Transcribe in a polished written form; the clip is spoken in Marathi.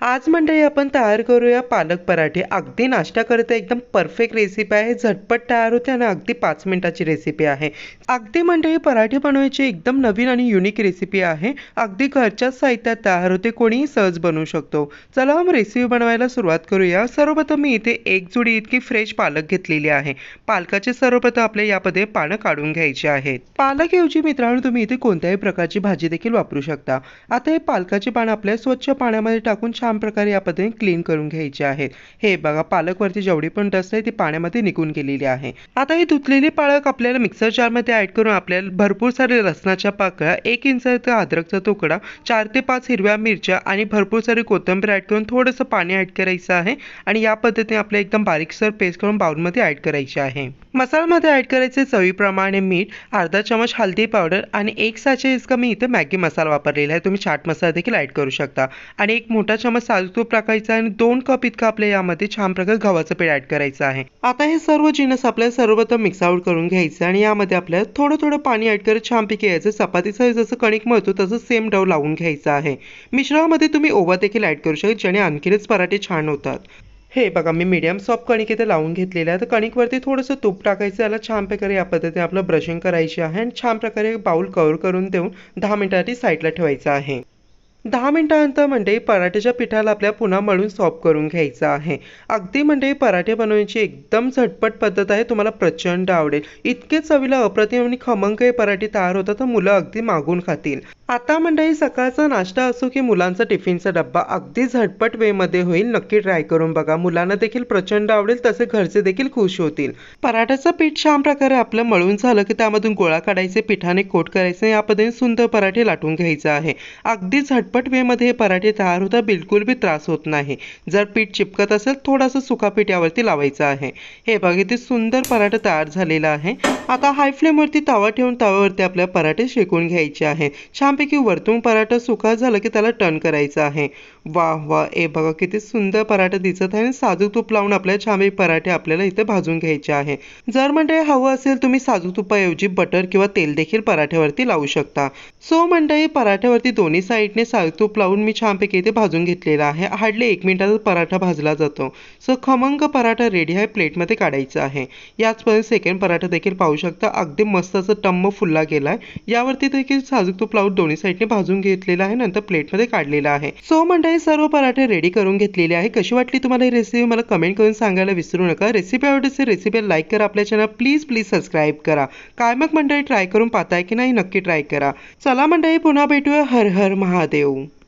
आज मंडळी आपण तयार करूया पालक पराठे. अगदी नाश्ता करता एकदम परफेक्ट रेसिपी आहे. झटपट तयार होते आणि अगदी 5 मिनिटाची रेसिपी आहे. अगदी मंडळी पराठे बनवायची एकदम नवीन आणि युनिक रेसिपी आहे. अगदी घरच्याच साहित्यात तयार होते. कोणीही सहज बनवू शकतो. चला मग रेसिपी बनवायला सुरुवात करूया. सर्वप्रथम मी इथे एक जुडी इतकी फ्रेश पालक घेतलेली आहे. पालकाचे सर्वप्रथम आपल्या यामध्ये पानं काढून घ्यायची आहेत. पालक ऐवजी मित्रांनो तुम्ही इथे कोणत्याही प्रकारची भाजी देखील वापरू शकता. आता हे पालकाची पानं आपल्या स्वच्छ पाण्यामध्ये टाकून छान प्रकारे या पद्धतीने क्लीन करून घ्यायचे आहेत. हे बघा पालकवरती जेवढी पण डस्ट आहे ती पाण्यामध्ये निघून गेलेली आहे. आता ही धुतलेली पालक आपल्याला मिक्सर जारमध्ये ऍड करून आपल्याला भरपूर सारे लसणाच्या पाकळ्या, 1 इंच अद्रकचा तुकडा, 4 ते 5 हिरव्या मिरच्या आणि भरपूर सारी कोथिंबीर ऍड करून थोडंसं पाणी ऍड करायचं आहे आणि या पद्धतीने आपल्या एकदम बारीकसर पेस्ट करून बाउलमध्ये ऍड करायची आहे. मसाल्यामध्ये ऍड करायचे चवीप्रमाणे मीठ, अर्धा चमच हळदी पावडर आणि 1 साचे इतका मी इथे मॅगी मसाला वापरलेला आहे. तुम्ही चाट मसाला देखील ऍड करू शकता आणि 1 मोठा चमच साजूक तूप टाकायचा आणि 2 कप इतका आपल्या यामध्ये छान प्रकारे गव्हाचं पीठ ऍड करायचं आहे. आता हे सर्व जिन्नस आपल्याला सर्वप्रथम मिक्स आउट करून घ्यायचं आणि यामध्ये आपल्याला थोडं थोडं पाणी ऍड करत छानपैकी यायचं. चपातीचं जसं कणिक मळतो तसं सेम डव लावून घ्यायचं आहे. मिश्रणामध्ये तुम्ही ओवा देखील ऍड करू शकता ज्याने आणखीनच पराठे छान होतात. हे बघा मी मीडियम सॉफ्ट कणिक इथे लावून घेतलेलं आहे. तर कणिकवरती थोडंसं तूप टाकायचं, याला छान प्रकारे या पद्धतीने आपलं ब्रशिंग करायची आहे आणि छान प्रकारे बाउल कव्हर करून देऊन 10 मिनिटांसाठी साईडला ठेवायचं आहे. 10 मिनिटानंतर म्हणजे पराठ्याच्या पिठाला आपल्याला पुन्हा मळून सॉफ्ट करून घ्यायचं आहे. अगदी म्हणजे पराठे बनवण्याची एकदम झटपट पद्धत आहे. तुम्हाला प्रचंड आवडेल. इतके चवीला अप्रतिम आणि खमंग हे पराठे तयार होतात तर मुलं अगदी मागून खातील. आता मंडळी सकाळचा नाश्ता असो की मुलांचा टिफिनचा डब्बा अगदी झटपट वेमध्ये होईल. नक्की ट्राय करून बघा. मुलांना देखील प्रचंड आवडेल, तसे घरचे देखील खुश होतील. पराठ्याचं पीठ छान प्रकारे आपलं मळून झालं की त्यामधून गोळा काढायचे, पिठाने कोट करायचे, या पद्धतीने सुंदर पराठे लाटून घ्यायचं आहे. अगदी झटपट वेमध्ये हे पराठे तयार होतात. बिलकुल बी त्रास होत नाही. जर पीठ चिपकत असेल थोडासा सुका पीठ यावरती लावायचं आहे. हे बघा इथे सुंदर पराठा तयार झालेला आहे. आता हाय फ्लेमवरती तवा ठेवून तव्यावरती आपल्या पराठे शेकून घ्यायचे आहे. छानपैकी वरतून पराठा सुका झाला की त्याला टर्न करायचं आहे. वाह वाह, हे बघा किती सुंदर पराठा दिसत आहे. साजूक तूप लावून आपल्याला छानपैकी पराठे आपल्याला इथे भाजून घ्यायचे आहे. जर मंडळी हवं असेल तुम्ही साजूक तुपाऐवजी बटर किंवा तेल देखील पराठ्यावरती लावू शकता. सो मंडळी पराठ्यावरती दोन्ही साईडने साजूक तूप लावून मी छानपैकी इथे भाजून घेतलेला आहे. हार्डली 1 मिनिटात पराठा भाजला जातो. सो खमंग पराठा रेडी आहे. प्लेटमध्ये काढायचा आहे. याच पद्धतीने सेकंड पराठा देखील पाहू शकता. अगदी मस्त असं टम्म फुलला गेलाय. यावरती देखील साजूक तूप लावून दोन्ही साईडने भाजून घेतलेला आहे. नंतर प्लेटमध्ये काढलेला आहे. सो मंडळी सर्व पराठे रेडी करून घेतलेले आहे. कशी वाटली तुम्हाला ही रेसिपी मला कमेंट करून सांगायला विसरू नका. रेसिपी आवडते रेसिपी लाईक करा. आपल्या चॅनल प्लीज सबस्क्राईब करा. काय मग मंडळी ट्राय करून पाहताय की नाही, नक्की ट्राय करा. चला मंडळी पुन्हा भेटूया. हर हर महादेव.